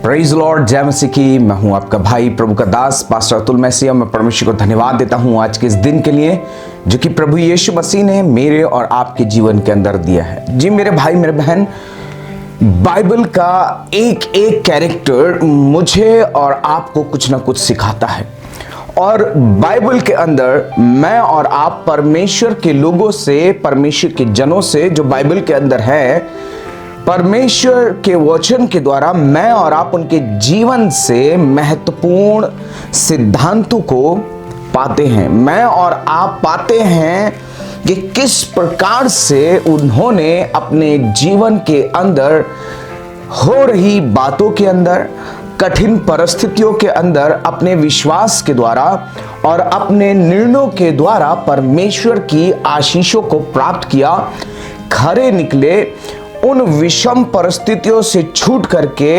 Praise Lord, जय मसीह की। मैं हूं आपका भाई, प्रभु का दास, पास्टर अतुल मैसिया। मैं परमेश्वर को धन्यवाद देता हूं आज के इस दिन के लिए जो कि प्रभु यीशु मसीह ने मेरे और आपके जीवन के अंदर दिया है। जी मेरे भाई, मेरे बहन, बाइबल का एक एक कैरेक्टर मुझे और आपको कुछ ना कुछ सिखाता है। और बाइबल के अंदर मैं और आप परमेश्वर के लोगों से, परमेश्वर के जनों से, जो बाइबल के अंदर है, परमेश्वर के वचन के द्वारा मैं और आप उनके जीवन से महत्वपूर्ण सिद्धांतों को पाते हैं। मैं और आप पाते हैं कि किस प्रकार से उन्होंने अपने जीवन के अंदर हो रही बातों के अंदर, कठिन परिस्थितियों के अंदर अपने विश्वास के द्वारा और अपने निर्णयों के द्वारा परमेश्वर की आशीषों को प्राप्त किया, खरे निकले, उन विषम परिस्थितियों से छूट करके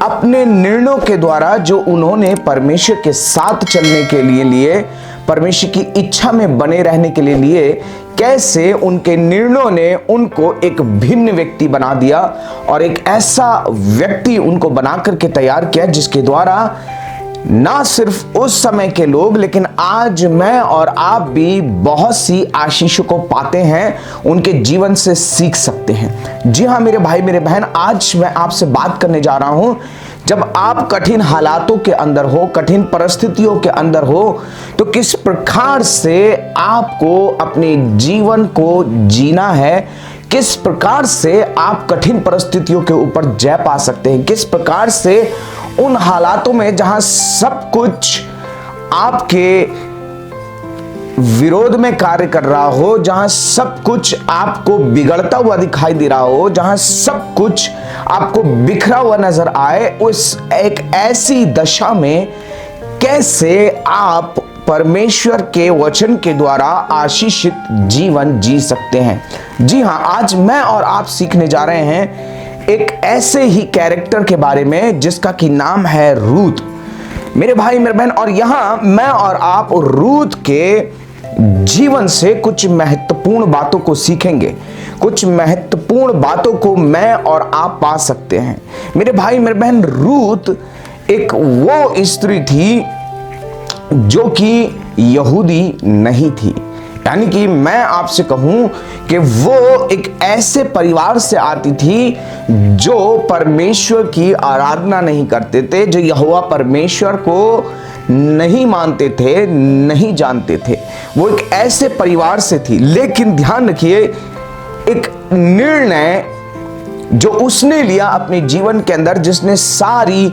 अपने निर्णयों के द्वारा जो उन्होंने परमेश्वर के साथ चलने के लिए परमेश्वर की इच्छा में बने रहने के लिए कैसे उनके निर्णयों ने उनको एक भिन्न व्यक्ति बना दिया और एक ऐसा व्यक्ति उनको बना करके तैयार किया जिसके द्वारा ना सिर्फ उस समय के लोग लेकिन आज मैं और आप भी बहुत सी आशीषों को पाते हैं, उनके जीवन से सीख सकते हैं। जी हाँ मेरे भाई, मेरे बहन, आज मैं आपसे बात करने जा रहा हूं। जब आप कठिन हालातों के अंदर हो, कठिन परिस्थितियों के अंदर हो, तो किस प्रकार से आपको अपने जीवन को जीना है, किस प्रकार से आप कठिन परिस्थितियों के ऊपर जय पा सकते हैं, किस प्रकार से उन हालातों में जहां सब कुछ आपके विरोध में कार्य कर रहा हो, जहां सब कुछ आपको बिगड़ता हुआ दिखाई दे रहा हो, जहां सब कुछ आपको बिखरा हुआ नजर आए, उस एक ऐसी दशा में कैसे आप परमेश्वर के वचन के द्वारा आशीषित जीवन जी सकते हैं। जी हां, आज मैं और आप सीखने जा रहे हैं एक ऐसे ही कैरेक्टर के बारे में जिसका की नाम है रूथ। मेरे भाई, मेरे बहन, और यहां मैं और आप रूथ के जीवन से कुछ महत्वपूर्ण बातों को सीखेंगे, कुछ महत्वपूर्ण बातों को मैं और आप पा सकते हैं। मेरे भाई, मेरे बहन, रूथ एक वो स्त्री थी जो कि यहूदी नहीं थी। यानी कि मैं आपसे कहूं कि वो एक ऐसे परिवार से आती थी जो परमेश्वर की आराधना नहीं करते थे, जो यहोवा परमेश्वर को नहीं मानते थे, नहीं जानते थे। वो एक ऐसे परिवार से थी। लेकिन ध्यान रखिए, एक निर्णय जो उसने लिया अपने जीवन के अंदर, जिसने सारी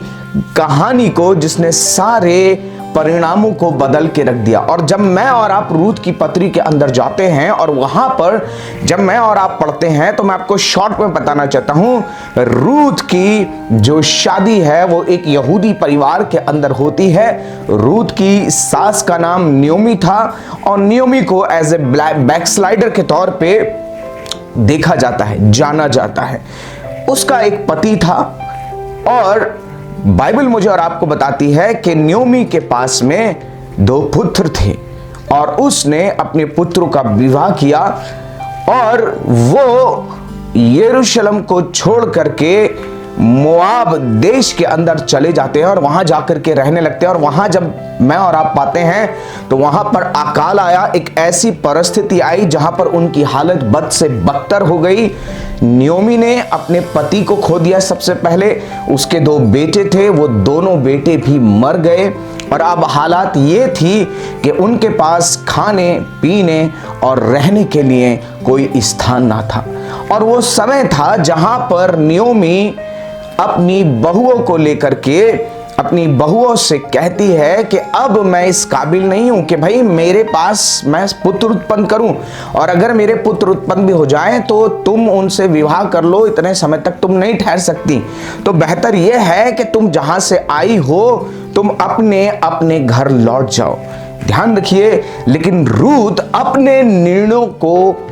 कहानी को, जिसने सारे परिणामों को बदल के रख दिया। और जब मैं और आप रूथ की पत्री के अंदर जाते हैं और वहां पर जब मैं और आप पढ़ते हैं तो मैं आपको शॉर्ट में बताना चाहता हूं, रूथ की जो शादी है वो एक यहूदी परिवार के अंदर होती है। रूथ की सास का नाम नियोमी था और नियोमी को एज ए बैकस्लाइडर के तौर पे देखा जाता है, जाना जाता है। उसका एक पति था और बाइबल मुझे और आपको बताती है कि नियोमी के पास में 2 पुत्र थे और उसने अपने पुत्रों का विवाह किया और वो यरूशलेम को छोड़ करके मोआब देश के अंदर चले जाते हैं और वहां जाकर के रहने लगते हैं। और वहां जब मैं और आप पाते हैं तो वहां पर अकाल आया, एक ऐसी परिस्थिति आई जहां पर उनकी हालत बद से बदतर हो गई। नियोमी ने अपने पति को खो दिया सबसे पहले, उसके 2 बेटे थे, वो दोनों बेटे भी मर गए और अब हालात ये थी कि उनके पास खाने पीने और रहने के लिए कोई स्थान ना था। और वो समय था जहां पर नियोमी अपनी बहुओं को लेकर के अपनी बहुओं से कहती है कि अब मैं इस काबिल नहीं हूं कि भाई मेरे पास मैं पुत्र उत्पन्न करूं, और अगर मेरे पुत्र उत्पन्न भी हो जाएं तो तुम उनसे विवाह कर लो, इतने समय तक तुम नहीं ठहर सकती। तो बेहतर यह है कि तुम जहां से आई हो तुम अपने अपने घर लौट जाओ। ध्यान रखिए, लेकिन रूथ अपने निर्णयों को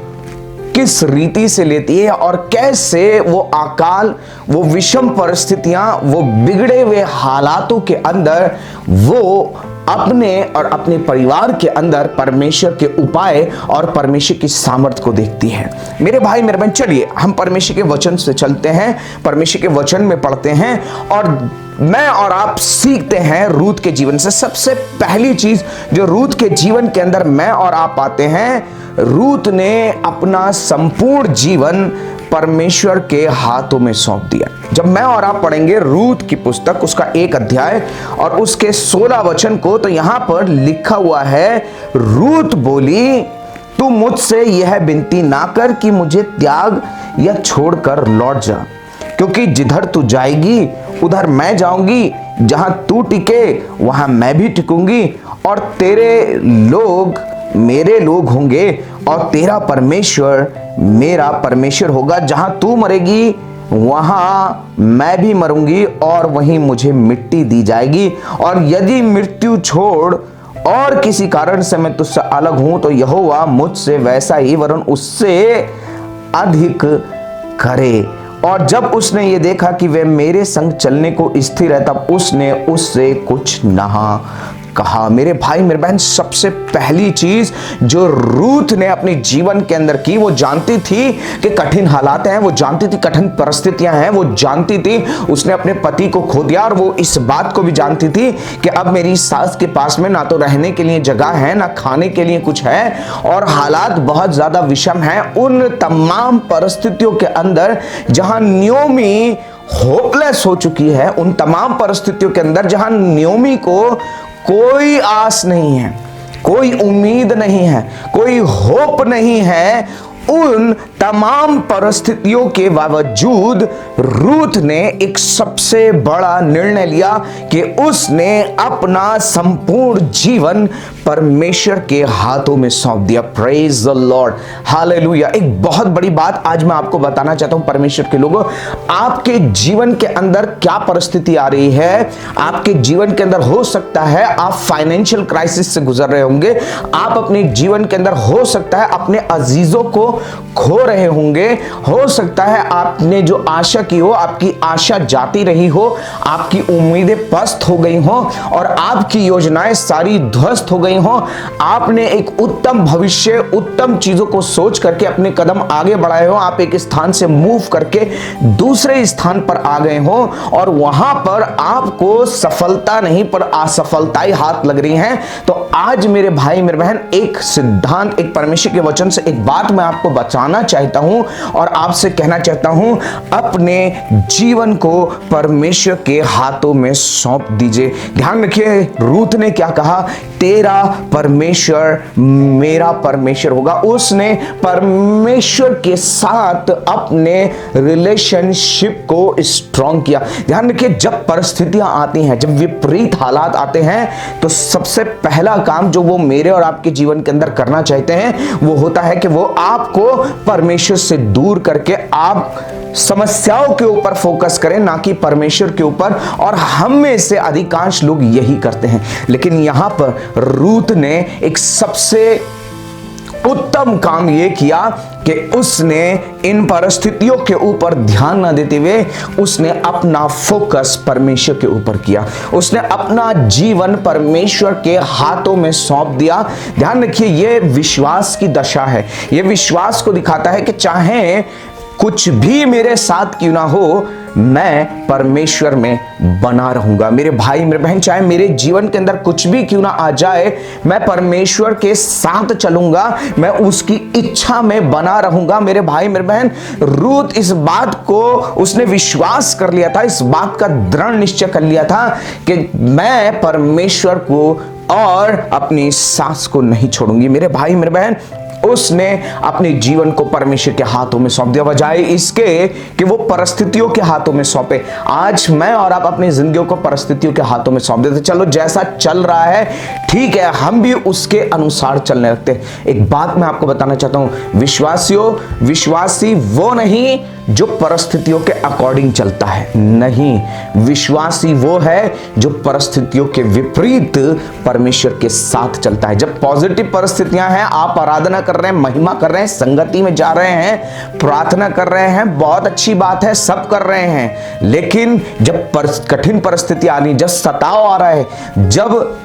किस रीति से लेती है और कैसे वो अकाल, वो विषम परिस्थितियां, वो बिगड़े हुए हालातों के अंदर वो अपने और अपने परिवार के अंदर परमेश्वर के उपाय और परमेश्वर की सामर्थ्य को देखती है। मेरे भाई मेरे बहन, चलिए हम परमेश्वर के वचन से चलते हैं, परमेश्वर के वचन में पढ़ते हैं और मैं और आप सीखते हैं रूत के जीवन से। सबसे पहली चीज जो रूत के जीवन के अंदर मैं और आप पाते हैं, रूत ने अपना संपूर्ण जीवन परमेश्वर के हाथों में सौंप दिया। जब मैं और आप पढ़ेंगे रूत की पुस्तक, उसका 1 अध्याय और उसके 16 वचन को, तो यहां पर लिखा हुआ है, रूत बोली, तू मुझसे यह विनती ना कर कि मुझे त्याग या छोड़कर लौट जा, क्योंकि जिधर तू जाएगी उधर मैं जाऊंगी, जहां तू टिके वहां मैं भी टिकूंगी, और तेरे लोग मेरे लोग होंगे और तेरा परमेश्वर मेरा परमेश्वर होगा। जहां तू मरेगी वहां मैं भी मरूंगी और वहीं मुझे मिट्टी दी जाएगी। और यदि मृत्यु छोड़ और किसी कारण से मैं तुझसे अलग हूं तो यहोवा मुझसे वैसा ही वरन उससे अधिक करे। और जब उसने ये देखा कि वह मेरे संग चलने को स्थिर है, तब उसने उससे कुछ न कहा। मेरे भाई मेरे बहन, सबसे पहली चीज जो रूत ने अपने जीवन के अंदर की, वो जानती थी कि कठिन हालात हैं, वो जानती थी कठिन परिस्थितियां हैं, वो जानती थी उसने अपने पति को खो दिया, और वो इस बात को भी जानती थी कि अब मेरी सास के पास में ना तो रहने के लिए जगह है, ना खाने के लिए कुछ है, और हालात बहुत ज्यादा विषम हैं। उन तमाम परिस्थितियों के अंदर जहां नयोमी होपलेस हो चुकी है, उन तमाम परिस्थितियों के अंदर जहां नयोमी को कोई आस नहीं है, कोई उम्मीद नहीं है, कोई होप नहीं है, उन तमाम परिस्थितियों के बावजूद रूत ने एक सबसे बड़ा निर्णय लिया कि उसने अपना संपूर्ण जीवन परमेश्वर के हाथों में सौंप दिया। Praise the Lord, hallelujah. एक बहुत बड़ी बात आज मैं आपको बताना चाहता हूं परमेश्वर के लोगों, आपके जीवन के अंदर क्या परिस्थिति आ रही है, आपके जीवन के अंदर हो सकता है आप फाइनेंशियल क्राइसिस से गुजर रहे होंगे, आप अपने जीवन के अंदर हो सकता है अपने अजीजों को खो रहे होंगे, हो सकता है आपने जो आशा की हो, आपकी आशा जाती रही हो, आपकी उम्मीदें पस्त हो गई हो और आपकी योजनाएं सारी ध्वस्त हो गई हो। आपने एक उत्तम भविष्य, उत्तम चीजों को सोच करके अपने कदम आगे बढ़ाए हो, आप एक स्थान से मूव करके दूसरे स्थान पर आ गए हो और वहां पर आपको सफलता नहीं पर असफलताएं हाथ लग रही हैं। तो आज मेरे भाई मेरे बहन, एक सिद्धांत, एक परमेश्वर के वचन से एक बात मैं आपको बताना चाहता हूं और आपसे कहना चाहता हूं, अपने जीवन को परमेश्वर के हाथों में सौंप दीजिए। ध्यान रखिए, रूत ने क्या कहा, तेरा परमेश्वर मेरा परमेश्वर होगा। उसने परमेश्वर के साथ अपने रिलेशनशिप को स्ट्रॉन्ग किया। ध्यान रखिए, जब परिस्थितियां आती हैं, जब विपरीत हालात आते हैं, तो सबसे पहला काम जो वो मेरे और आपके जीवन के अंदर करना चाहते हैं वो होता है कि वो आपको परमेश्वर से दूर करके आप समस्याओं के ऊपर फोकस करें, ना कि परमेश्वर के ऊपर। और हम में से अधिकांश लोग यही करते हैं। लेकिन यहां पर रूत ने एक सबसे उत्तम काम यह किया कि उसने इन परिस्थितियों के ऊपर ध्यान न देते हुए उसने अपना फोकस परमेश्वर के ऊपर किया। उसने अपना जीवन परमेश्वर के हाथों में सौंप दिया। ध्यान रखिए, यह विश्वास की दशा है। यह विश्वास को दिखाता है कि चाहे कुछ भी मेरे साथ क्यों ना हो, मैं परमेश्वर में बना रहूंगा। मेरे भाई मेरे बहन, चाहे मेरे जीवन के अंदर कुछ भी क्यों ना आ जाए, मैं परमेश्वर के साथ चलूंगा, मैं उसकी इच्छा में बना रहूंगा। मेरे भाई मेरे बहन, रूत इस बात को उसने विश्वास कर लिया था, इस बात का दृढ़ निश्चय कर लिया था कि मैं परमेश्वर को और अपनी सास को नहीं छोड़ूंगी। मेरे भाई मेरे बहन, उसने अपने जीवन को परमेश्वर के हाथों में सौंप दिया, बजाय इसके कि वो परिस्थितियों के हाथों में सौंपे। आज मैं और आप अपनी जिंदगियों को परिस्थितियों के हाथों में सौंप देते, चलो जैसा चल रहा है ठीक है, हम भी उसके अनुसार चलने लगते। एक बात मैं आपको बताना चाहता हूं, विश्वासी वो नहीं जो परिस्थितियों के अकॉर्डिंग चलता है, नहीं, विश्वासी वो है जो परिस्थितियों के विपरीत परमेश्वर के साथ चलता है। जब पॉजिटिव परिस्थितियां हैं, आप आराधना कर रहे हैं, महिमा कर रहे हैं, संगति में जा रहे हैं, प्रार्थना कर रहे हैं, बहुत अच्छी बात है, सब कर रहे हैं। लेकिन जब कठिन परिस्थिति आनी, जब सताव आ रहा है, जब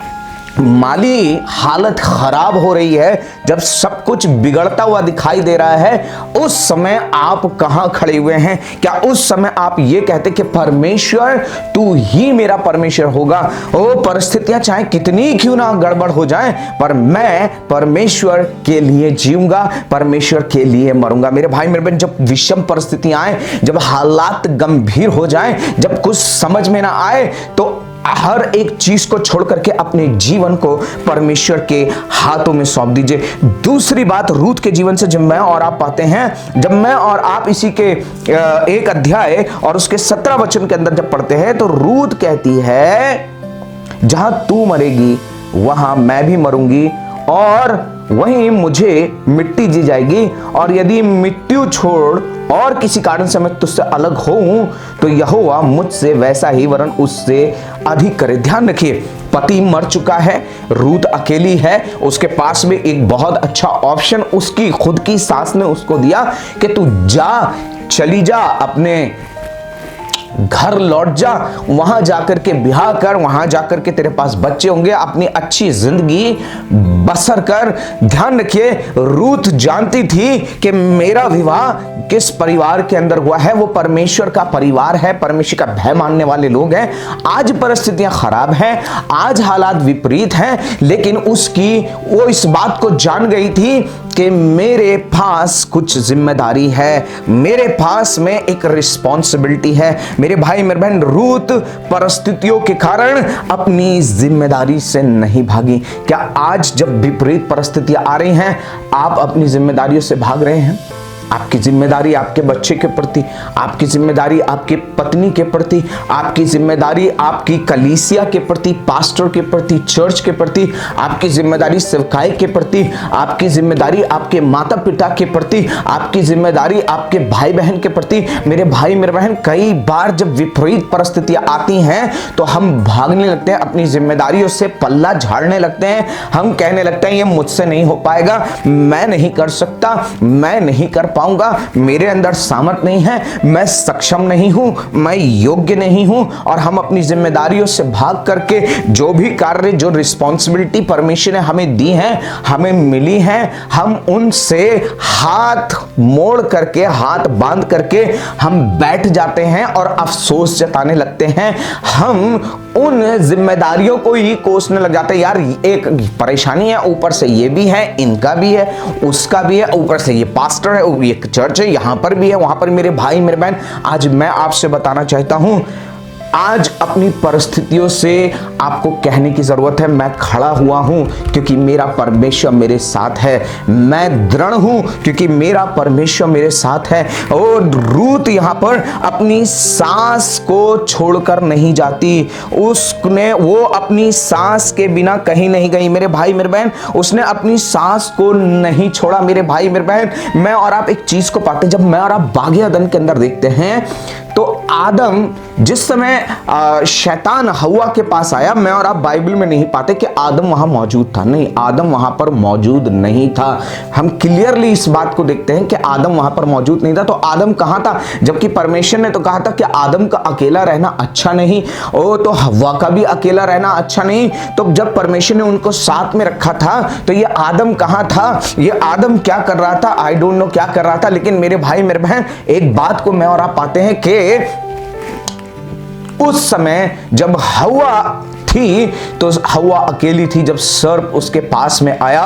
माली हालत खराब हो रही है, जब सब कुछ बिगड़ता हुआ दिखाई दे रहा है, उस समय आप कहां खड़े हुए हैं? क्या उस समय आप ये कहते कि परमेश्वर तू ही मेरा परमेश्वर होगा? ओ परिस्थितियां चाहे कितनी क्यों ना गड़बड़ हो जाएं, पर मैं परमेश्वर के लिए जीऊंगा, परमेश्वर के लिए मरूंगा। मेरे भाई मेरे बहन, जब विषम परिस्थितियां आए, जब हालात गंभीर हो जाएं, जब कुछ समझ में ना आए, तो हर एक चीज को छोड़ करके अपने जीवन को परमेश्वर के हाथों में सौंप दीजिए। दूसरी बात, रूत के जीवन से जब मैं और आप पाते हैं, जब मैं और आप इसी के एक अध्याय और उसके 17 वचन के अंदर जब पढ़ते हैं, तो रूत कहती है जहां तू मरेगी वहां मैं भी मरूंगी, और वहीं मुझे मिट्टी दी जाएगी, और यदि मृत्यु छोड़ और किसी कारण से मैं तुझसे अलग होऊं, तो यहोवा मुझसे वैसा ही वरन उससे अधिक करे। ध्यान रखिए, पति मर चुका है, रूत अकेली है, उसके पास में एक बहुत अच्छा ऑप्शन उसकी खुद की सास ने उसको दिया कि तू जा, चली जा, अपने घर लौट जा, वहां जाकर के ब्याह कर, वहां जाकर के तेरे पास बच्चे होंगे, अपनी अच्छी जिंदगी बसर कर। ध्यान रखिए, रूत जानती थी कि मेरा विवाह किस परिवार के अंदर हुआ है, वो परमेश्वर का परिवार है, परमेश्वर का भय मानने वाले लोग हैं। आज परिस्थितियां खराब हैं, आज हालात विपरीत हैं, लेकिन वो इस बात को जान गई थी कि मेरे पास कुछ जिम्मेदारी है, मेरे पास में एक रिस्पॉन्सिबिलिटी है। मेरे भाई मेरे बहन, रूत परिस्थितियों के कारण अपनी जिम्मेदारी से नहीं भागी। क्या आज जब विपरीत परिस्थितियां आ रही हैं, आप अपनी जिम्मेदारियों से भाग रहे हैं? आपकी जिम्मेदारी आपके बच्चे के प्रति, आपकी जिम्मेदारी आपकी पत्नी के प्रति, आपकी जिम्मेदारी आपकी कलीसिया के प्रति, पास्टर के प्रति, चर्च के प्रति, आपकी जिम्मेदारी सेवकाई के प्रति, आपकी जिम्मेदारी आपके माता पिता के प्रति, आपकी जिम्मेदारी आपके भाई बहन के प्रति। मेरे भाई मेरे बहन, कई बार जब विपरीत परिस्थितियां आती हैं तो हम भागने लगते हैं, अपनी जिम्मेदारियों से पल्ला झाड़ने लगते हैं, हम कहने लगते हैं ये मुझसे नहीं हो पाएगा, मैं नहीं कर सकता, मैं नहीं कर पाऊंगा, मेरे अंदर सामर्थ नहीं है, मैं सक्षम नहीं हूं, मैं योग्य नहीं हूं। और हम अपनी जिम्मेदारियों से भाग करके जो भी कार्य, जो रिस्पॉन्सिबिलिटी परमेश्वर ने हमें दी है, हमें मिली है, हम उनसे हाथ मोड़ करके, हाथ बांध करके हम बैठ जाते हैं और अफसोस जताने लगते हैं। हम उन जिम्मेदारियों को ही कोसने लग जाते हैं, यार एक परेशानी है, ऊपर से ये भी है, इनका भी है, उसका भी है, ऊपर से ये पास्टर है, एक चर्च है, यहां पर भी है, वहां पर। मेरे भाई मेरे बहन, आज मैं आपसे बताना चाहता हूं, आज अपनी परिस्थितियों से आपको कहने की जरूरत है, मैं खड़ा हुआ हूं क्योंकि मेरा परमेश्वर मेरे साथ है, मैं दृढ़ हूं क्योंकि मेरा परमेश्वर मेरे साथ है। और रूत यहां पर अपनी सास को छोड़कर नहीं जाती, वो अपनी सास के बिना कहीं नहीं गई। मेरे भाई मेरे बहन, उसने अपनी सास को नहीं छोड़ा। मेरे भाई मेरे बहन, मैं और आप एक चीज को पाते हैं, जब मैं और आप बाग़ अदन के अंदर देखते हैं, तो आदम जिस समय शैतान हवा के पास आया, मैं और आप बाइबल में नहीं पाते कि आदम वहां मौजूद था। नहीं, आदम वहां पर मौजूद नहीं था। हम क्लियरली इस बात को देखते हैं कि आदम वहां पर मौजूद नहीं था। तो आदम कहां था? जबकि परमेश्वर ने तो कहा था कि आदम का अकेला रहना अच्छा नहीं, तो हवा का भी अकेला रहना अच्छा नहीं। तो जब परमेश्वर ने उनको साथ में रखा था, तो ये आदम कहां था? ये आदम क्या कर रहा था? आई डोंट नो क्या कर रहा था। लेकिन मेरे भाई मेरे बहन, एक बात को मैं और आप पाते हैं कि उस समय जब हवा थी तो हवा अकेली थी, जब सर्प उसके पास में आया,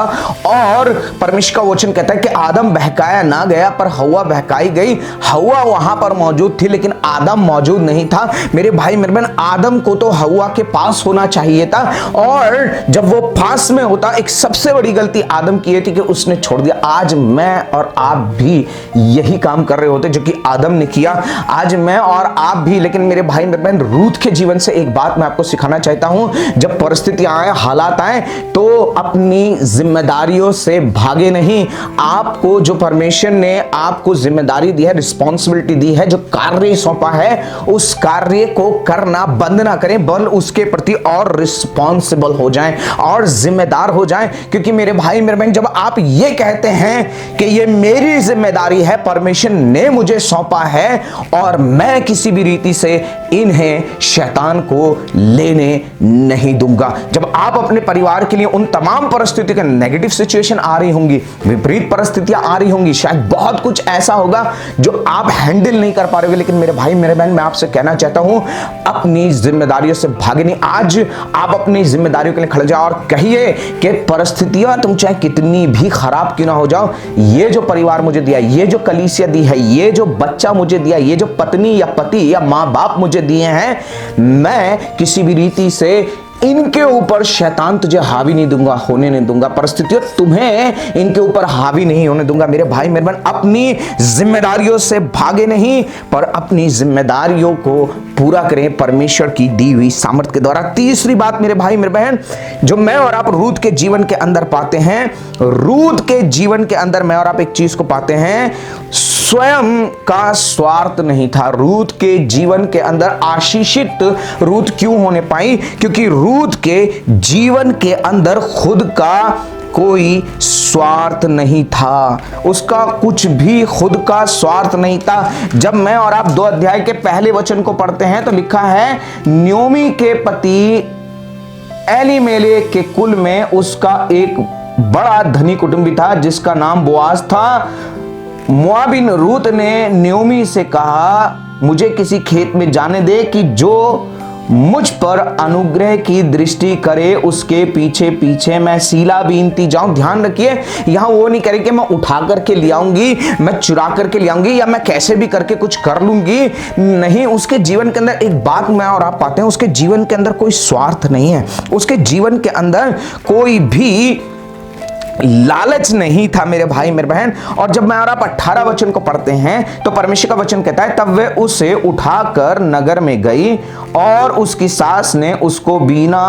और परमेश्वर का वचन कहता है कि आदम बहकाया ना गया पर हवा बहकाई गई। हवा वहां पर मौजूद थी लेकिन आदम मौजूद नहीं था। मेरे भाई मेरे बहन, आदम को तो हवा के पास होना चाहिए था, और जब वो पास में होता, एक सबसे बड़ी गलती आदम की थी कि उसने छोड़ दिया। आज मैं और आप भी यही काम कर रहे होते जो कि आदम ने किया, आज मैं और आप भी। लेकिन मेरे भाई मेरे बहन, रूत के जीवन से एक बात मैं आपको सिखाना चाहता हूं, जब परिस्थितियां आए, हालात आए, तो अपनी जिम्मेदारियों से भागे नहीं। आपको जो परमेश्वर ने आपको जिम्मेदारी दी है, रिस्पॉन्सिबिलिटी दी है, जो कार्य सौंपा है, उस कार्य को करना बंद ना करें, बल उसके प्रति और रिस्पॉन्सिबल हो जाएं और जिम्मेदार हो जाएं। क्योंकि मेरे भाई मेरे बहन, जब आप ये कहते हैं कि ये मेरी जिम्मेदारी है, परमेश्वर ने मुझे सौंपा है और मैं किसी भी रीति से इन्हें शैतान को लेने नहीं दूंगा। जब आप अपने परिवार के लिए उन तमाम परिस्थितियों के नेगेटिव सिचुएशन आ रही होंगी, विपरीत परिस्थितियां आ रही होंगी, शायद बहुत कुछ ऐसा होगा जो आप हैंडल नहीं कर पा रहे होगे, लेकिन मेरे भाई मेरे बहन, मैं आपसे कहना चाहता हूं, अपनी जिम्मेदारियों से भागे नहीं। आज आप अपनी जिम्मेदारियों के लिए खड़े जाओ और कहिए कि परिस्थितियां तुम चाहे कितनी भी खराब क्यों ना हो जाओ, ये जो परिवार मुझे दिया, ये जो कलीसिया दी है, ये जो बच्चा मुझे दिया, ये जो पत्नी या पति या माँ बाप मुझे दिए हैं, मैं किसी भी रीति से इनके ऊपर शैतान तुझे हावी नहीं दूंगा, होने नहीं दूंगा। परिस्थितियों तुम्हें इनके ऊपर हावी नहीं होने दूंगा। मेरे भाई मेरे बहन, अपनी जिम्मेदारियों से भागे नहीं, पर अपनी जिम्मेदारियों को पूरा करें परमेश्वर की दी हुई सामर्थ के द्वारा। तीसरी बात मेरे भाई मेरे बहन, जो मैं और आप रूथ के जीवन के अंदर पाते हैं, रूथ के जीवन के अंदर मैं और आप एक चीज को पाते हैं, स्वयं का स्वार्थ नहीं था। रूथ के जीवन के अंदर आशीषित रूथ क्यों होने पाई? क्योंकि रूथ के जीवन के अंदर खुद का कोई स्वार्थ नहीं था, उसका कुछ भी खुद का स्वार्थ नहीं था। जब मैं और आप 2 अध्याय के पहले वचन को पढ़ते हैं तो लिखा है, नयोमी के पति एलीमेलेक के कुल में उसका एक बड़ा धनी कुटुंबी था जिसका नाम बोआज था। मोआबिन रूत ने नयोमी से कहा, मुझे किसी खेत में जाने दे कि जो मुझ पर अनुग्रह की दृष्टि करे, उसके पीछे पीछे मैं सीला बीनती जाऊं। ध्यान रखिए, यहां वो नहीं करे कि मैं उठा करके ले आऊंगी, मैं चुरा करके ले आऊंगी, या मैं कैसे भी करके कुछ कर लूंगी। नहीं, उसके जीवन के अंदर एक बात मैं और आप पाते हैं, उसके जीवन के अंदर कोई स्वार्थ नहीं है, उसके जीवन के अंदर कोई भी लालच नहीं था मेरे भाई मेरे बहन। और जब मैं और आप 18 वचन को पढ़ते हैं तो परमेश्वर का वचन कहता है, तब वे उसे उठाकर नगर में गई और उसकी सास ने उसको बीना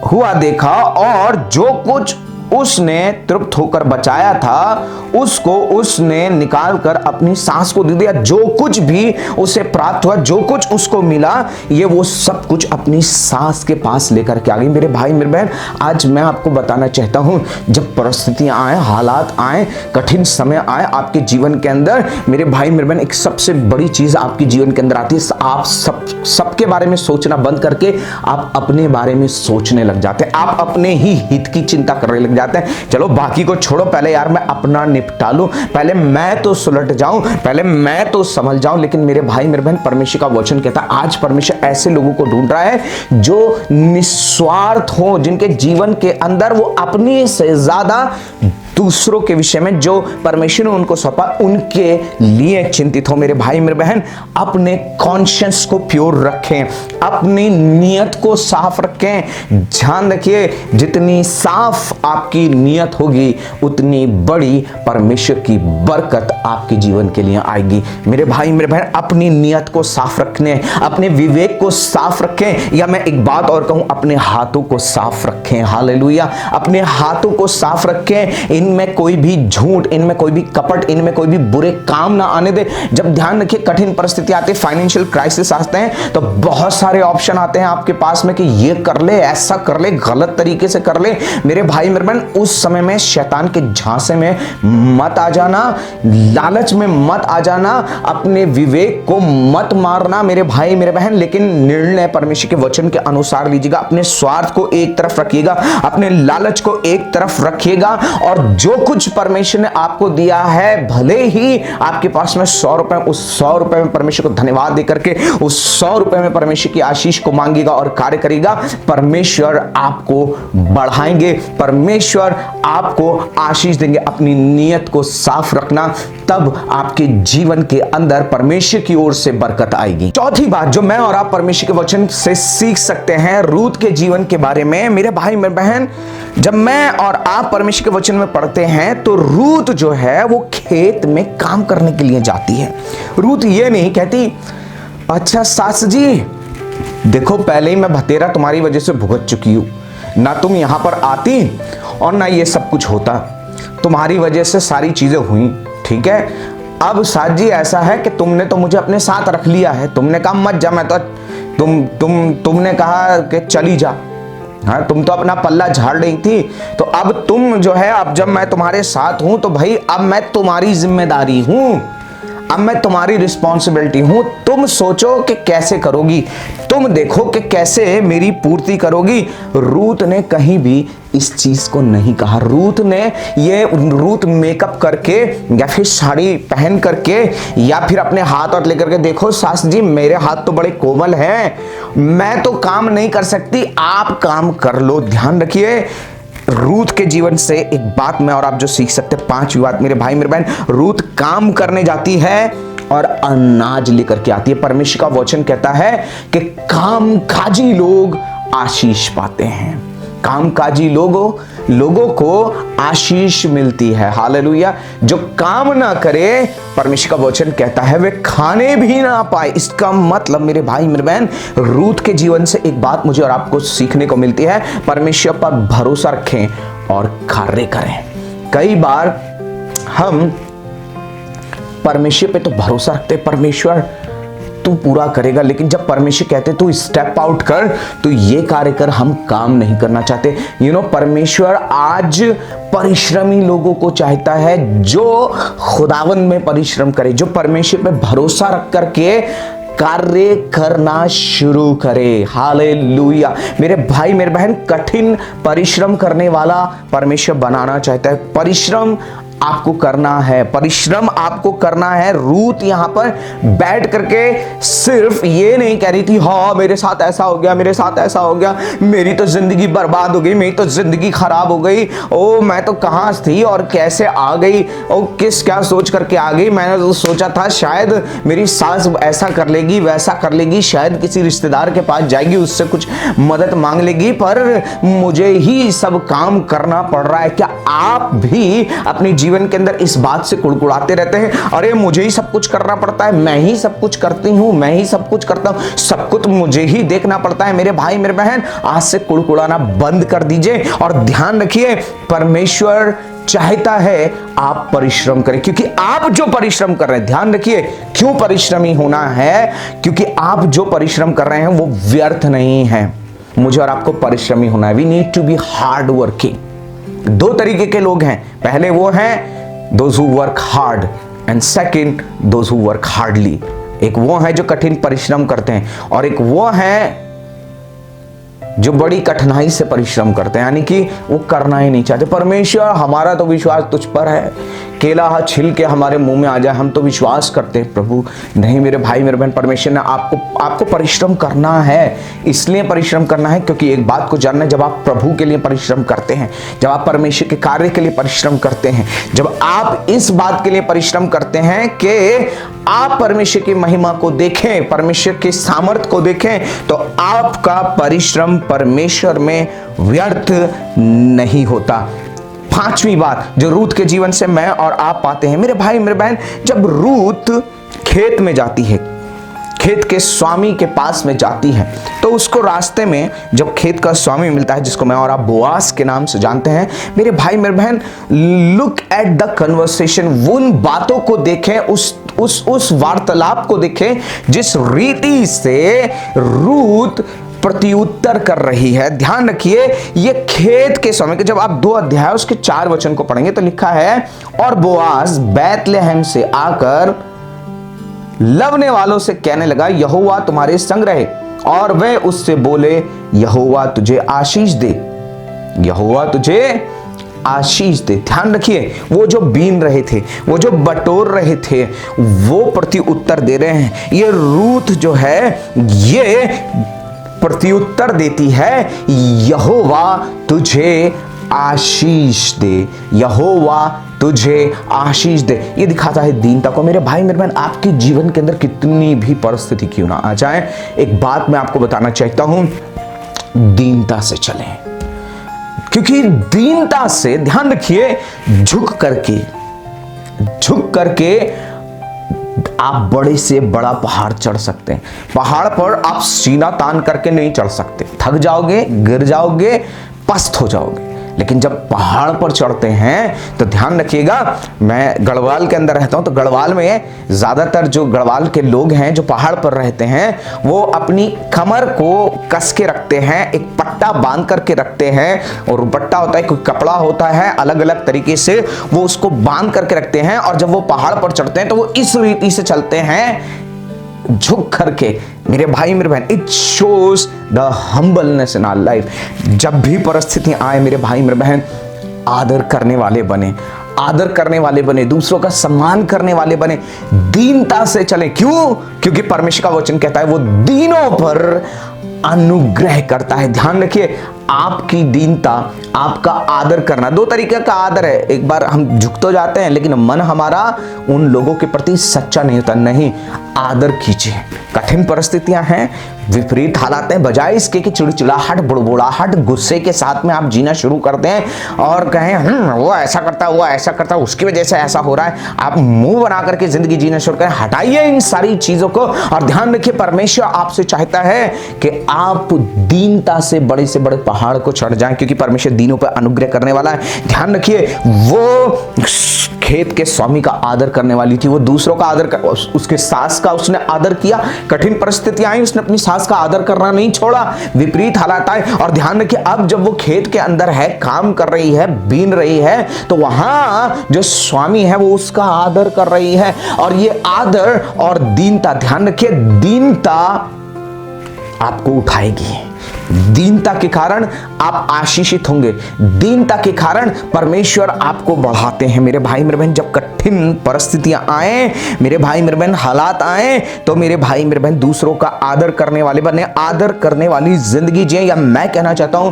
हुआ देखा और जो कुछ उसने तृप्त होकर बचाया था उसको उसने निकालकर अपनी सास को दे दिया। जो कुछ भी उसे प्राप्त हुआ, जो कुछ उसको मिला, ये वो सब कुछ अपनी सास के पास लेकर के आ गई। मेरे भाई मेरे बहन, आज मैं आपको बताना चाहता हूं, जब परिस्थितियां आए, हालात आए, कठिन समय आए आपके जीवन के अंदर, मेरे भाई मेरे बहन, एक सबसे बड़ी चीज आपके जीवन के अंदर आती है, आप सबके बारे में सोचना बंद करके आप अपने बारे में सोचने लग जाते हैं, आप अपने ही हित की चिंता करने लग जाते हैं। चलो बाकी को छोड़ो, पहले यार मैं अपना निपटा लूं, पहले मैं तो सुलट जाऊं, पहले मैं तो संभल जाऊं। लेकिन मेरे भाई मेरे बहन, परमेश्वर का वचन कहता है, आज परमेश्वर ऐसे लोगों को ढूंढ रहा है जो निस्वार्थ हो, जिनके जीवन के अंदर वो अपने से ज्यादा दूसरों के विषय में जो परमेश्वर ने उनको सौंपा उनके लिए चिंतित हो। मेरे भाई मेरे बहन, अपने कॉन्शियंस को प्योर रखें, अपनी नियत को साफ रखें। ध्यान रखिए, जितनी साफ आपकी नियत होगी उतनी बड़ी परमेश्वर की बरकत आपके जीवन के लिए आएगी। मेरे भाई मेरे बहन, अपनी नियत को साफ रखने, अपने विवेक को साफ रखें, या मैं एक बात और कहूं, अपने हाथों को साफ रखें। हालेलुया, अपने हाथों को साफ रखें, इनमें कोई भी झूठ, इनमें कोई भी कपट, इनमें कोई भी बुरे काम ना आने दे। जब ध्यान रखिए, कठिन परिस्थिति आती है, फाइनेंशियल क्राइसिस आते हैं, तो बहुत सारे ऑप्शन आते हैं आपके पास में कि ये कर ले, ऐसा कर ले, गलत तरीके से कर ले। मेरे भाई मेरे बहन, उस समय में शैतान के झांसे में मत आ जाना, लालच में मत आ जाना, अपने विवेक को मत मारना मेरे भाई मेरे बहन, लेकिन निर्णय परमेश्वर के वचन के अनुसार लीजिएगा। अपने स्वार्थ को एक तरफ रखिएगा, अपने लालच को एक तरफ रखिएगा, और जो कुछ परमेश्वर ने आपको दिया है, भले ही आपके पास में 100 रुपए, उस 100 रुपए में परमेश्वर को धन्यवाद देकर के उस 100 रुपए में परमेश्वर की आशीष को मांगेगा और कार्य करेगा। परमेश्वर आपको बढ़ाएंगे, परमेश्वर आपको आशीष देंगे। अपनी नियत को साफ रखना, तब आपके जीवन के अंदर परमेश्वर की ओर से बरकत आएगी। चौथी बात जो मैं और आप परमेश्वर के वचन से सीख सकते हैं रूथ के जीवन के बारे में, मेरे भाई मेरे बहन, जब मैं और आप परमेश्वर के वचन में पढ़ते हैं तो रूथ जो है वो खेत में काम करने के लिए जाती है। रूथ ये नहीं कहती, अच्छा सास जी देखो, पहले ही मैं भतेरा तुम्हारी वजह से भुगत चुकी हूं, ना तुम यहां पर आती और ना ये सब कुछ होता, तुम्हारी वजह से सारी चीजें हुई, ठीक है। अब सास जी ऐसा है कि तुमने तो मुझे अपने साथ रख लिया है, तुमने कहा मत जा, मैं तो तुमने कहा कि चली जा, हाँ, तुम तो अपना पल्ला झाड़ रही थी, तो अब तुम जो है, अब जब मैं तुम्हारे साथ हूं तो भाई अब मैं तुम्हारी जिम्मेदारी हूं, अब मैं तुम्हारी रिस्पॉन्सिबिलिटी हूं, तुम सोचो कि कैसे करोगी, तुम देखो कि कैसे मेरी पूर्ति करोगी। रूत ने कहीं भी इस चीज को नहीं कहा। रूत मेकअप करके या फिर साड़ी पहन करके या फिर अपने हाथ और लेकर के, देखो सास जी मेरे हाथ तो बड़े कोमल हैं, मैं तो काम नहीं कर सकती, आप काम कर लो। ध्यान रखिए, रूत के जीवन से एक बात मैं और आप जो सीख सकते हैं, 5वीं बात मेरे भाई मेरे बहन, रूत काम करने जाती है और अनाज लेकर के आती है। परमेश्वर का वचन कहता है कि कामकाजी लोग आशीष पाते हैं, कामकाजी लोगों को आशीष मिलती है। हालेलुया। जो काम ना करे, परमेश्वर का वचन कहता है वे खाने भी ना पाए। इसका मतलब मेरे भाई मेरे बहन, रूत के जीवन से एक बात मुझे और आपको सीखने को मिलती है, परमेश्वर पर भरोसा रखें और कार्य करें। कई बार हम परमेश्वर पे तो भरोसा रखते, परमेश्वर तू पूरा करेगा, लेकिन जब परमेश्वर कहते तू स्टेप आउट कर, तू ये कार्य कर, हम काम नहीं करना चाहते। परमेश्वर आज परिश्रमी लोगों को चाहता है जो खुदावन में परिश्रम करे, जो परमेश्वर पे भरोसा रख करके कार्य करना शुरू करे। हालेलुया। मेरे भाई मेरे बहन, कठिन परिश्रम करने वाला परमेश्वर बनाना चाहता है। परिश्रम आपको करना है, परिश्रम आपको करना है। रूत यहां पर बैठ करके सिर्फ ये नहीं कह रही थी, हाँ मेरे साथ ऐसा हो गया, मेरे साथ ऐसा हो गया, मेरी तो जिंदगी बर्बाद हो गई, मेरी तो जिंदगी खराब हो गई, ओ मैं तो कहां थी और कैसे आ गई, ओ क्या सोच करके आ गई, मैंने तो सोचा था शायद मेरी सास ऐसा कर लेगी वैसा कर लेगी, शायद किसी रिश्तेदार के पास जाएगी उससे कुछ मदद मांग लेगी, पर मुझे ही सब काम करना पड़ रहा है। क्या आप भी अपनी जीवन के अंदर इस बात से कुड़कुड़ाते रहते हैं, अरे मुझे ही सब कुछ करना पड़ता है, मैं ही सब कुछ करती हूं, मैं ही सब कुछ करता हूं, सब कुछ मुझे ही देखना पड़ता है? मेरे भाई मेरे बहन, आज से कुड़कुड़ाना बंद कर दीजिए और ध्यान रखिए, परमेश्वर चाहता है आप परिश्रम करें, क्योंकि आप जो परिश्रम कर रहे हैं, ध्यान रखिए क्यों परिश्रमी होना है, क्योंकि आप जो परिश्रम कर रहे हैं वो व्यर्थ नहीं है। मुझे और आपको परिश्रमी होना है। We need to be hard working. दो तरीके के लोग हैं, पहले वो हैं those who work hard and second those who work hardly. एक वो है जो कठिन परिश्रम करते हैं और एक वो है जो बड़ी कठिनाई से परिश्रम करते हैं, यानी कि वो करना ही नहीं चाहते। परमेश्वर हमारा तो विश्वास तुझ पर है, केला छिल के हमारे मुंह में आ जाए हम तो विश्वास करते हैं प्रभु। नहीं मेरे भाई मेरे बहन, परमेश्वर ने आपको परिश्रम करना है, इसलिए परिश्रम करना है क्योंकि एक बात को जानना है, जब आप प्रभु के लिए परिश्रम करते हैं, जब आप परमेश्वर के कार्य के लिए परिश्रम करते हैं, जब आप इस बात के लिए परिश्रम करते हैं कि आप परमेश्वर की महिमा को देखें, परमेश्वर के सामर्थ्य को देखें, तो आपका परिश्रम परमेश्वर में व्यर्थ नहीं होता। 5वीं बात जो रूत के जीवन से मैं और आप पाते हैं, मेरे भाई मेरे बहन, जब रूत खेत में जाती है, खेत के स्वामी के पास में जाती है, तो उसको रास्ते में जब खेत का स्वामी मिलता है, जिसको मैं और आप बोआस के नाम से जानते हैं, मेरे भाई मेरे बहन, लुक एट द कन्वर्सेशन। उन बातों को देखें, उस वार्तालाप को देखें जिस रीति से रूत प्रत्युत्तर कर रही है। ध्यान रखिए, ये खेत के समय के, जब आप 2 अध्याय उसके 4 वचन को पढ़ेंगे तो लिखा है, और बोआज बैतलहम से आकर लवने वालों से कहने लगा, यहोवा तुम्हारे संग रहे। और वे उससे बोले, यहोवा तुझे आशीष दे, यहोवा तुझे आशीष दे। ध्यान रखिए, वो जो बीन रहे थे, वो जो बटोर रहे थे, वो प्रत्युत्तर दे रहे हैं। ये रूत जो है, ये प्रत्युत्तर देती है, यहोवा तुझे आशीष दे, यहोवा तुझे आशीष दे। ये दिखाता है दीनता को। मेरे भाई मेरे बहन, आपके जीवन के अंदर कितनी भी परिस्थिति क्यों ना आ जाए, एक बात मैं आपको बताना चाहता हूं, दीनता से चलें, क्योंकि दीनता से, ध्यान रखिए, झुक करके आप बड़े से बड़ा पहाड़ चढ़ सकते हैं। पहाड़ पर आप सीना तान करके नहीं चढ़ सकते, थक जाओगे, गिर जाओगे, पस्त हो जाओगे। लेकिन जब पहाड़ पर चढ़ते हैं तो ध्यान रखिएगा, मैं गढ़वाल के अंदर रहता हूं, तो गढ़वाल में ज्यादातर जो गढ़वाल के लोग हैं जो पहाड़ पर रहते हैं वो अपनी कमर को कस के रखते हैं, एक पट्टा बांध करके रखते हैं, और दुपट्टा होता है, कोई कपड़ा होता है, अलग अलग तरीके से वो उसको बांध करके रखते हैं, और जब वो पहाड़ पर चढ़ते हैं तो वो इस रीति से चलते हैं झुक करके। मेरे भाई मेरे बहन, it shows the humbleness in our life. जब भी परिस्थितियां आए मेरे भाई मेरे बहन, आदर करने वाले बने, आदर करने वाले बने, दूसरों का सम्मान करने वाले बने, दीनता से चले। क्यों? क्योंकि परमेश्वर का वचन कहता है वो दीनों पर अनुग्रह करता है। ध्यान रखिए, आपकी दीनता, आपका आदर करना, दो तरीके का आदर है। एक बार हम झुक तो जाते हैं लेकिन मन हमारा उन लोगों के प्रति सच्चा नहीं होता। नहीं, आदर कीजिए। कठिन परिस्थितियां हैं, विपरीत हालात हैं, बजाय इसके कि चिड़चिड़ाहट, बुड़बुड़ाहट, गुस्से के साथ में आप जीना शुरू करते हैं और कहें वो ऐसा करता, वो ऐसा करता, उसकी वजह से ऐसा हो रहा है, आप मुंह बना करके जिंदगी जीना शुरू करें। हटाइए इन सारी चीजों को और ध्यान रखिए, परमेश्वर आपसे चाहता है कि आप दीनता से बड़े पहाड़ को चढ़ जाएं, क्योंकि परमेश्वर दीनों पर अनुग्रह करने वाला है। ध्यान रखिए, वो खेत के स्वामी का आदर करने वाली थी, वो दूसरों का आदर उसके सास का उसने आदर किया। कठिन परिस्थितियां आई, उसने अपनी सास का आदर करना नहीं छोड़ा, विपरीत हालात आए। और ध्यान रखिए, अब जब वो खेत के अंदर है, काम कर रही है, बीन रही है, तो वहां जो स्वामी है वो उसका आदर कर रही है। और ये आदर और दीनता, ध्यान रखिए, दीनता आपको उठाएगी। दीनता के कारण आप आशीषित होंगे, दीनता के कारण परमेश्वर आपको बढ़ाते हैं। मेरे भाई मेरे बहन, जब कठिन परिस्थितियां आए, मेरे भाई मेरे बहन, हालात आए, तो मेरे भाई मेरे बहन दूसरों का आदर करने वाले बने, आदर करने वाली जिंदगी जिए। या मैं कहना चाहता हूं,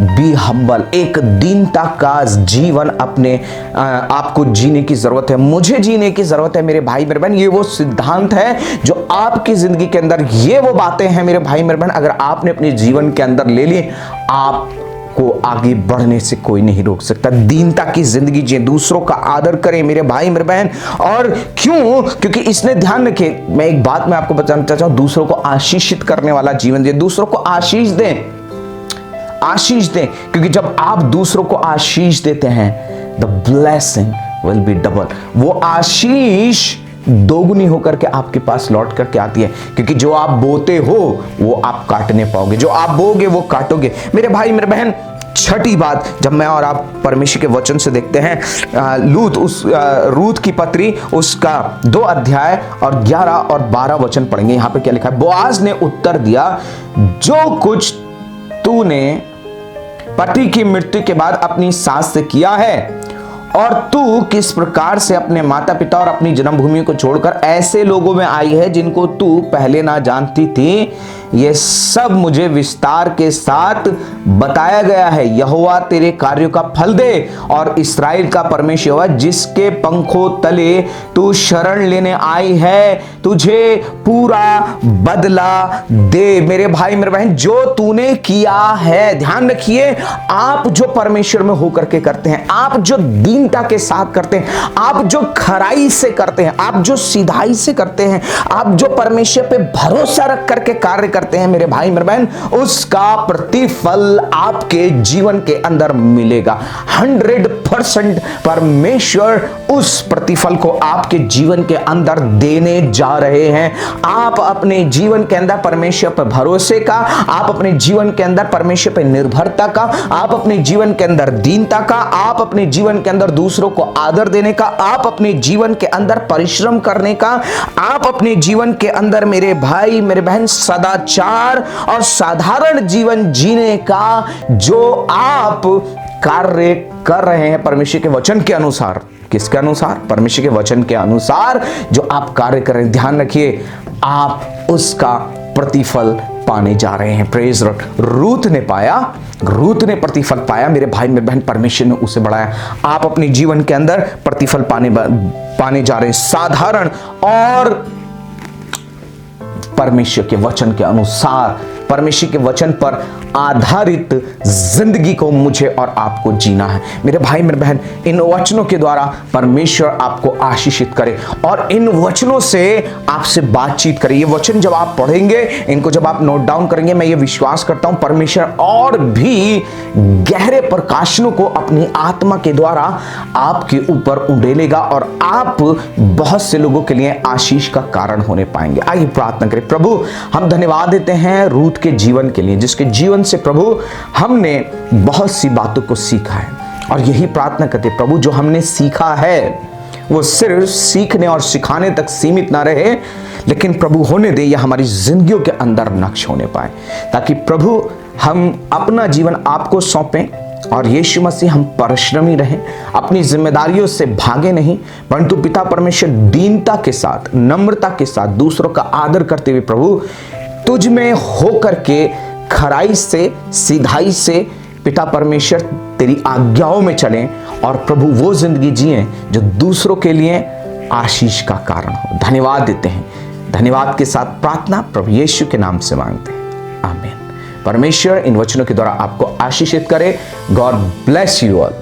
बी हम्बल, एक दीनता का जीवन अपने आपको जीने की जरूरत है, मुझे जीने की जरूरत है। मेरे भाई मेरे बहन, ये वो सिद्धांत है जो आपकी जिंदगी के अंदर, ये वो बातें हैं मेरे भाई मेरे बहन, अगर आपने अपने जीवन के अंदर ले लिए, आपको आगे बढ़ने से कोई नहीं रोक सकता। दीनता की जिंदगी जिए, दूसरों का आदर करें मेरे भाई मेरे बहन। और क्यों? क्योंकि इसने, ध्यान रखिए, मैं एक बात मैं आपको बताना चाहता हूं, दूसरों को आशीषित करने वाला जीवन जिए, दूसरों को आशीष दें, आशीष दें, क्योंकि जब आप दूसरों को आशीष देते हैं, the blessing will be double. वो आशीष दोगुनी होकर के आपके पास लौट करके आती है, क्योंकि जो आप बोते हो वो आप काटने पाओगे, जो आप बोगे वो काटोगे। मेरे भाई मेरे बहन, छठी बात, जब मैं और आप परमेश्वर के वचन से देखते हैं, रूत की पत्री, उसका 2 अध्याय और 11 और 12 वचन पढ़ेंगे। यहां पे क्या लिखा है? बोआज ने उत्तर दिया, जो कुछ तूने पति की मृत्यु के बाद अपनी सास से किया है, और तू किस प्रकार से अपने माता पिता और अपनी जन्मभूमि को छोड़कर ऐसे लोगों में आई है जिनको तू पहले ना जानती थी, ये सब मुझे विस्तार के साथ बताया गया है। यहोवा तेरे कार्यों का फल दे, और इस्राएल का परमेश्वर यहोवा, जिसके पंखों तले तू शरण लेने आई है, तुझे पूरा बदला दे। मेरे भाई मेरे बहन, जो तूने किया है, ध्यान रखिए, आप जो परमेश्वर में होकर के करते हैं, आप जो दीनता के साथ करते हैं, आप जो खराई से करते हैं, आप जो सीधाई से करते हैं, आप जो परमेश्वर पे भरोसा रख करके कार्य करते हैं, मेरे भाई मेरे बहन, उसका प्रतिफल आपके जीवन के अंदर मिलेगा। 100% परमेश्वर उस प्रतिफल को आपके जीवन के अंदर देने जा रहे हैं। आप अपने जीवन के अंदर परमेश्वर पर भरोसे का, आप अपने जीवन के अंदर परमेश्वर पर निर्भरता का, आप अपने जीवन के अंदर दीनता का, आप अपने जीवन के अंदर दूसरों को आदर देने का, आप अपने जीवन के अंदर परिश्रम करने का, आप अपने जीवन के अंदर मेरे भाई मेरे बहन सदाचार और साधारण जीवन जीने का जो आप कार्य कर रहे हैं परमेश्वर के वचन के अनुसार। किसके अनुसार? परमेश्वर के वचन के अनुसार जो आप कार्य कर रहे हैं, ध्यान रखिए, आप उसका प्रतिफल पाने जा रहे हैं। Praise Lord. रूत ने पाया, रूत ने प्रतिफल पाया मेरे भाई मेरे बहन, परमेश्वर ने उसे बढ़ाया। आप अपने जीवन के अंदर प्रतिफल पाने जा रहे हैं, साधारण और परमेश्वर के वचन के अनुसार परमेश्वर के वचन पर आधारित जिंदगी को मुझे और आपको जीना है। मेरे भाई मेरे बहन, इन वचनों के द्वारा परमेश्वर आपको आशीषित करे और इन वचनों से आपसे बातचीत करे। ये वचन जब आप पढ़ेंगे, इनको जब आप नोट डाउन करेंगे, मैं ये विश्वास करता हूं परमेश्वर और भी गहरे प्रकाशनों को अपनी आत्मा के द्वारा आपके ऊपर उंडेलेगा और आप बहुत से लोगों के लिए आशीष का कारण होने पाएंगे। आइए प्रार्थना करें। प्रभु, हम धन्यवाद देते हैं रूथ के जीवन के लिए, जिसके जीवन से प्रभु हमने बहुत सी बातों को सीखा है। और यही प्रार्थना करते प्रभु, जो हमने सीखा है वो सिर्फ सीखने और सिखाने तक सीमित ना रहे, लेकिन प्रभु होने दे यह हमारी जिंदगियों के अंदर नक्श होने पाए, ताकि प्रभु हम अपना जीवन आपको सौंपें और यीशु मसीह हम परिश्रमी रहें, अपनी जिम्मेदारियों से भागे नहीं, परंतु पिता परमेश्वर दीनता के साथ, नम्रता के साथ, दूसरों का आदर करते हुए प्रभु तुझ में होकर के खराई से, सीधाई से पिता परमेश्वर तेरी आज्ञाओं में चलें और प्रभु वो जिंदगी जिएं जो दूसरों के लिए आशीष का कारण हो। धन्यवाद देते हैं। धन्यवाद के साथ प्रार्थना प्रभु यीशु के नाम से मांगते हैं, आमीन। परमेश्वर इन वचनों के द्वारा आपको आशीषित करे। God bless you all.